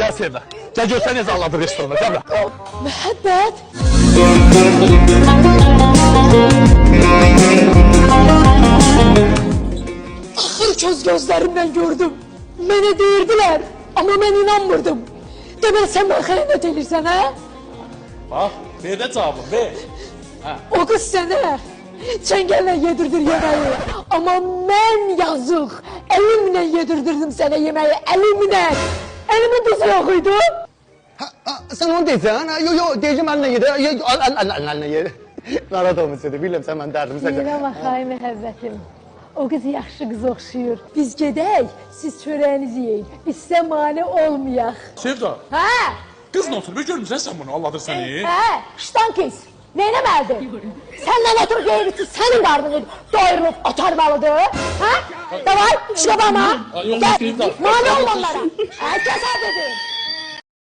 Gəl Sevda. Gəl görsən necə alladır restoranda. Gəl bura. Məhəbbət. Axır köz gözlərimlə gördüm. Mənə deyirdilər, amma mən inanmırdım. Deməli sən mənə xəyanət edirsən, hə? Bax, ver də cavabı, ver. O qız sənə çəngəllə yedirdir yeməyi. Amma mən yazıq, əlimlə yedirdirdim sənə yeməyi, əlimlə. Əlimin duzu yox idi. Sən onu deyirsən? Yox, deyəcəm əlinlə yedi. Əlinlə yedi. Narahat olmuşsun, bilirəm sən mənim dərdimi səcə. Yerə bax, ay məhəbbətim. O qız yaxşı qız oxşuyur. Biz gedək, siz çörəyinizi yeyin. Biz sizə mane olmayaq. Sevda, Hə? qızla otur, bir görmüsən sən bunu, alladır səni. Hə, ştan kes. Neynəməlidir? Səndən otur qeyri ki, sənin qarnını doyurulub otarmalıdır. Hə? Davay, şurabama. Yox, Gəl, istəyim də. mane ol onlara. Hə, kəsə dedim.